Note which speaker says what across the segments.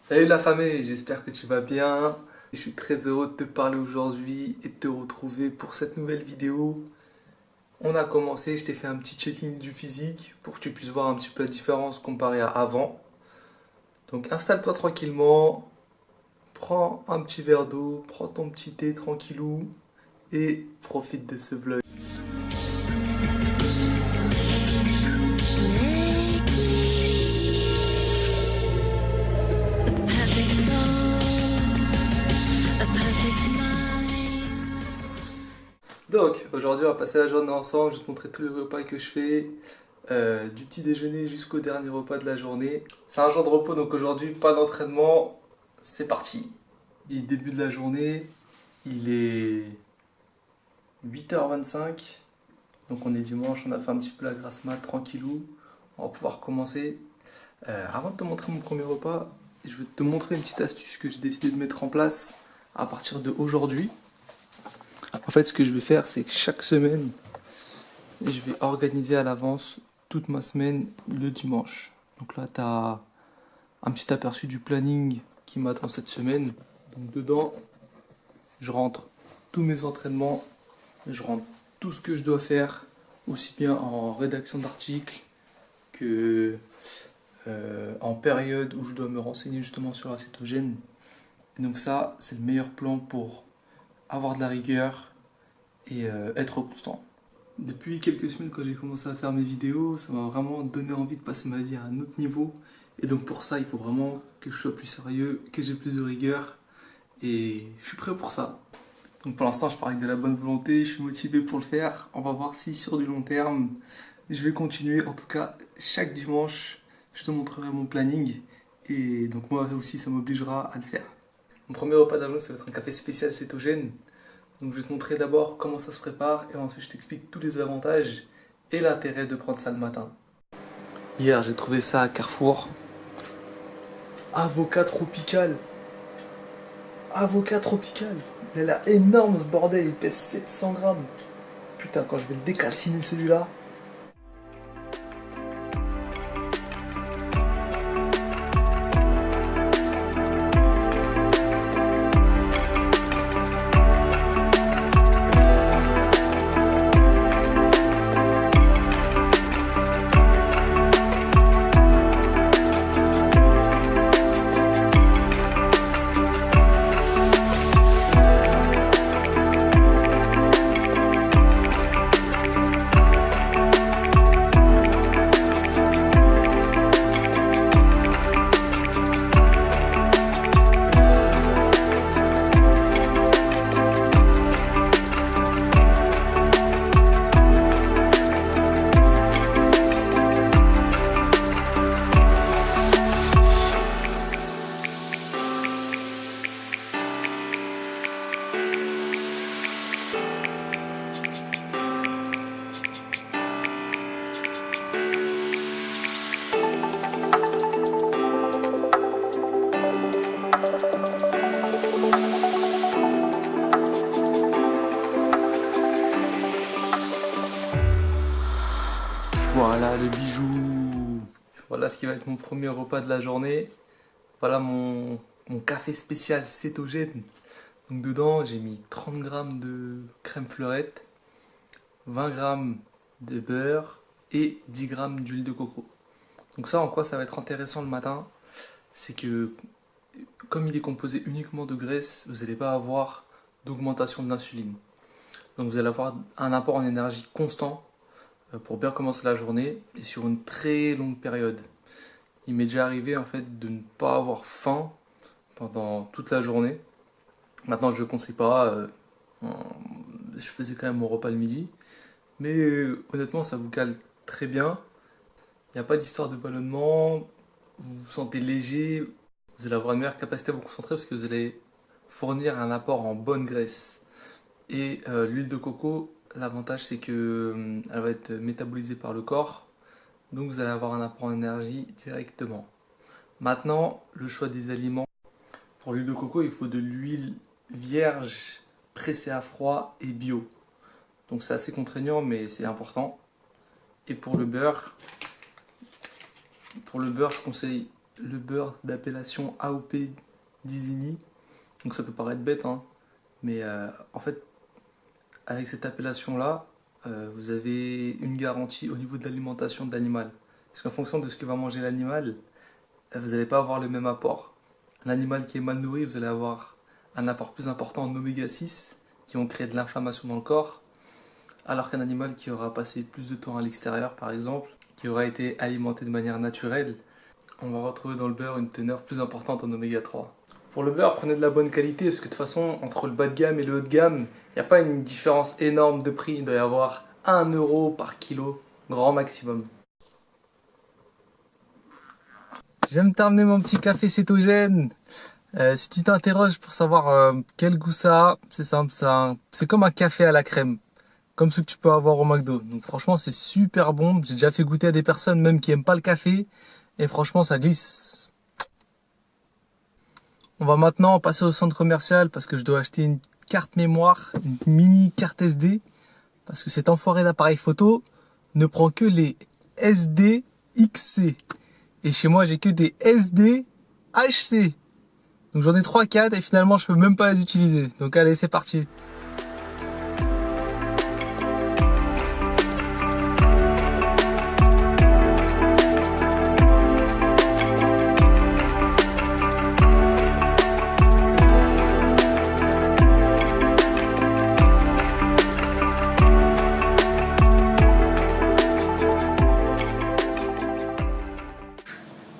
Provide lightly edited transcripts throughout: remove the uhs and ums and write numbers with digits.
Speaker 1: Salut la famille, j'espère que tu vas bien. Je suis très heureux de te parler aujourd'hui et de te retrouver pour cette nouvelle vidéo. On a commencé, je t'ai fait un petit check-in du physique pour que tu puisses voir un petit peu la différence comparée à avant. Donc installe-toi tranquillement, prends un petit verre d'eau, prends ton petit thé tranquillou et profite de ce vlog. Donc, aujourd'hui, on va passer la journée ensemble. Je vais te montrer tous les repas que je fais, du petit déjeuner jusqu'au dernier repas de la journée. C'est un jour de repos, donc aujourd'hui, pas d'entraînement. C'est parti. Début de la journée, il est 8h25. Donc, on est dimanche, on a fait un petit peu la grasse mat tranquillou. On va pouvoir commencer. Avant de te montrer mon premier repas, je vais te montrer une petite astuce que j'ai décidé de mettre en place à partir de aujourd'hui. En fait, ce que je vais faire, c'est que chaque semaine, je vais organiser à l'avance toute ma semaine le dimanche. Donc là, tu as un petit aperçu du planning qui m'attend cette semaine. Donc dedans, je rentre tous mes entraînements, je rentre tout ce que je dois faire, aussi bien en rédaction d'articles que en période où je dois me renseigner justement sur la cétogène. Et donc ça, c'est le meilleur plan pour avoir de la rigueur et être constant. Depuis quelques semaines, quand j'ai commencé à faire mes vidéos, ça m'a vraiment donné envie de passer ma vie à un autre niveau. Et donc pour ça, il faut vraiment que je sois plus sérieux, que j'ai plus de rigueur. Et je suis prêt pour ça. Donc pour l'instant, je pars avec de la bonne volonté, je suis motivé pour le faire. On va voir si sur du long terme, je vais continuer. En tout cas, chaque dimanche, je te montrerai mon planning. Et donc moi aussi, ça m'obligera à le faire. Mon premier repas de la journée, ça va être un café spécial cétogène. Donc je vais te montrer d'abord comment ça se prépare et ensuite je t'explique tous les avantages et l'intérêt de prendre ça le matin. Hier j'ai trouvé ça à Carrefour. Avocat tropical. Avocat tropical. Il a l'air énorme ce bordel, il pèse 700 grammes. Putain, quand je vais le décalciner celui-là. Voilà le bijou. Voilà ce qui va être mon premier repas de la journée. Voilà mon café spécial cétogène. Donc dedans j'ai mis 30 grammes de crème fleurette, 20 grammes de beurre et 10 grammes d'huile de coco. Donc ça, en quoi ça va être intéressant le matin, c'est que comme il est composé uniquement de graisse, vous n'allez pas avoir d'augmentation de l'insuline. Donc vous allez avoir un apport en énergie constant pour bien commencer la journée et sur une très longue période. Il m'est déjà arrivé en fait de ne pas avoir faim pendant toute la journée. Maintenant je ne le conseille pas, je faisais quand même mon repas le midi, mais honnêtement ça vous cale très bien. Il n'y a pas d'histoire de ballonnement, vous vous sentez léger, vous allez avoir une meilleure capacité à vous concentrer parce que vous allez fournir un apport en bonne graisse. Et l'huile de coco, l'avantage c'est que elle va être métabolisée par le corps, donc vous allez avoir un apport en énergie directement. Maintenant, le choix des aliments. Pour l'huile de coco, il faut de l'huile vierge, pressée à froid et bio. Donc c'est assez contraignant mais c'est important. Et pour le beurre, je conseille le beurre d'appellation AOP d'Isigny. Donc ça peut paraître bête, hein, mais en fait, avec cette appellation-là, vous avez une garantie au niveau de l'alimentation de l'animal. Parce qu'en fonction de ce que va manger l'animal, vous n'allez pas avoir le même apport. Un animal qui est mal nourri, vous allez avoir un apport plus important en oméga 6 qui vont créer de l'inflammation dans le corps, alors qu'un animal qui aura passé plus de temps à l'extérieur, par exemple, qui aura été alimenté de manière naturelle, on va retrouver dans le beurre une teneur plus importante en oméga 3. Pour le beurre, prenez de la bonne qualité, parce que de toute façon, entre le bas de gamme et le haut de gamme, il n'y a pas une différence énorme de prix. Il doit y avoir 1 euro par kilo, grand maximum. Je viens de terminer mon petit café cétogène. Si tu t'interroges pour savoir quel goût ça a, c'est simple, c'est comme un café à la crème, comme ce que tu peux avoir au McDo. Donc franchement, c'est super bon. J'ai déjà fait goûter à des personnes même qui n'aiment pas le café, et franchement, ça glisse. On va maintenant passer au centre commercial parce que je dois acheter une carte mémoire, une mini carte SD, parce que cet enfoiré d'appareil photo ne prend que les SDXC. Et chez moi, j'ai que des SDHC. Donc j'en ai 3-4 et finalement, je peux même pas les utiliser. Donc allez, c'est parti.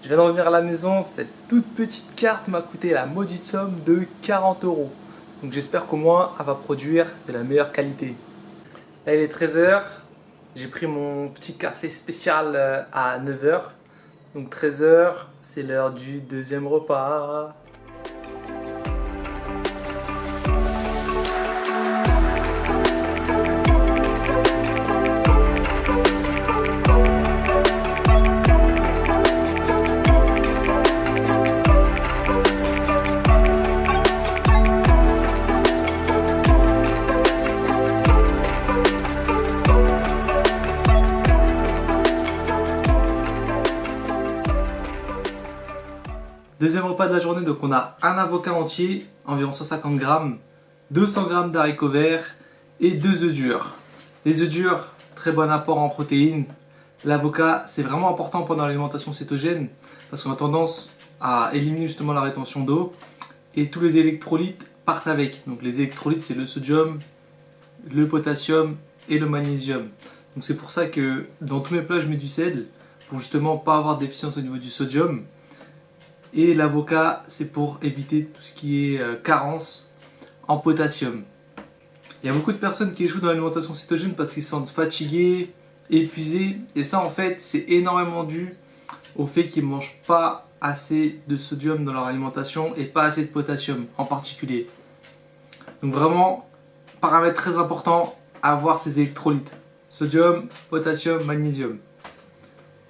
Speaker 1: Je viens d'en venir à la maison, cette toute petite carte m'a coûté la maudite somme de 40 €. Donc j'espère qu'au moins elle va produire de la meilleure qualité. Là il est 13 h, j'ai pris mon petit café spécial à 9 h. Donc 13 h, c'est l'heure du deuxième repas. Deuxième repas de la journée, donc on a un avocat entier, environ 150 grammes, 200 grammes d'haricots verts et 2 œufs durs. Les œufs durs, très bon apport en protéines. L'avocat, c'est vraiment important pendant l'alimentation cétogène parce qu'on a tendance à éliminer justement la rétention d'eau et tous les électrolytes partent avec. Donc les électrolytes, c'est le sodium, le potassium et le magnésium. Donc c'est pour ça que dans tous mes plats, je mets du sel pour justement pas avoir de déficience au niveau du sodium. Et l'avocat, c'est pour éviter tout ce qui est carence en potassium. Il y a beaucoup de personnes qui échouent dans l'alimentation cétogène parce qu'ils se sentent fatigués, épuisés. Et ça, en fait, c'est énormément dû au fait qu'ils ne mangent pas assez de sodium dans leur alimentation et pas assez de potassium en particulier. Donc vraiment, paramètre très important, avoir ces électrolytes. Sodium, potassium, magnésium.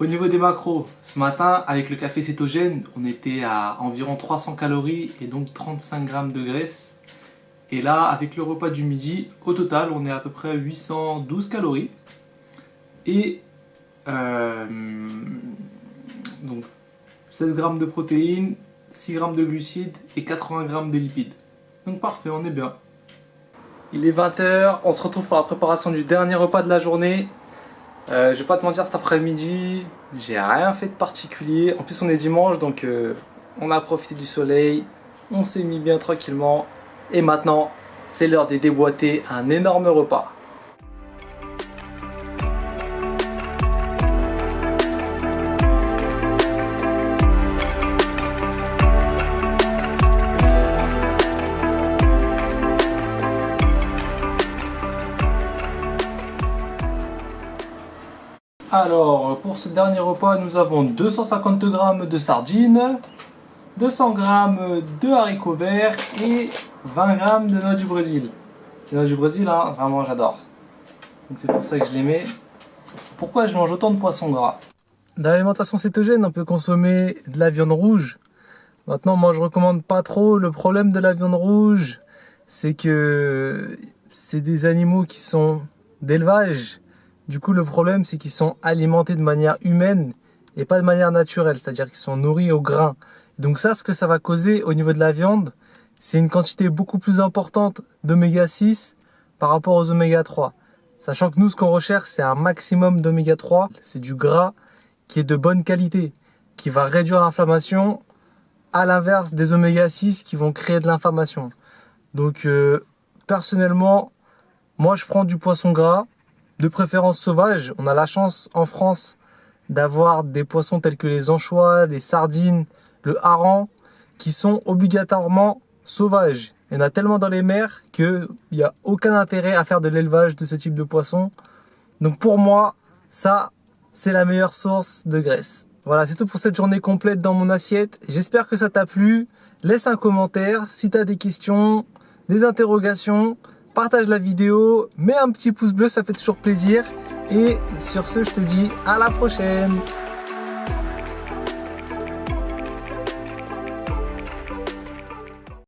Speaker 1: Au niveau des macros, ce matin, avec le café cétogène, on était à environ 300 calories et donc 35 grammes de graisse. Et là, avec le repas du midi, au total, on est à peu près à 812 calories. Et donc 16 grammes de protéines, 6 grammes de glucides et 80 grammes de lipides. Donc parfait, on est bien. Il est 20 h, on se retrouve pour la préparation du dernier repas de la journée. Je vais pas te mentir, cet après-midi, j'ai rien fait de particulier. En plus, on est dimanche, donc on a profité du soleil, on s'est mis bien tranquillement. Et maintenant, c'est l'heure de déboîter un énorme repas. Alors, pour ce dernier repas, nous avons 250 grammes de sardines, 200 grammes de haricots verts et 20 grammes de noix du Brésil. Les noix du Brésil, hein, vraiment j'adore. Donc c'est pour ça que je les mets. Pourquoi je mange autant de poissons gras? Dans l'alimentation cétogène, on peut consommer de la viande rouge. Maintenant, moi je recommande pas trop. Le problème de la viande rouge, c'est que c'est des animaux qui sont d'élevage. Du coup, le problème, c'est qu'ils sont alimentés de manière humaine
Speaker 2: et pas de manière naturelle, c'est-à-dire qu'ils sont nourris au grain. Donc ça, ce que ça va causer au niveau de la viande, c'est une quantité beaucoup plus importante d'oméga 6 par rapport aux oméga 3. Sachant que nous, ce qu'on recherche, c'est un maximum d'oméga 3, c'est du gras qui est de bonne qualité, qui va réduire l'inflammation, à l'inverse des oméga 6 qui vont créer de l'inflammation. Donc personnellement, moi je prends du poisson gras, de préférence sauvage. On a la chance en France d'avoir des poissons tels que les anchois, les sardines, le hareng, qui sont obligatoirement sauvages. Il y en a tellement dans les mers qu'il n'y a aucun intérêt à faire de l'élevage de ce type de poisson. Donc pour moi, ça, c'est la meilleure source de graisse. Voilà, c'est tout pour cette journée complète dans mon assiette. J'espère que ça t'a plu. Laisse un commentaire si tu as des questions, des interrogations. Partage la vidéo, mets un petit pouce bleu, ça fait toujours plaisir. Et sur ce, je te dis à la prochaine.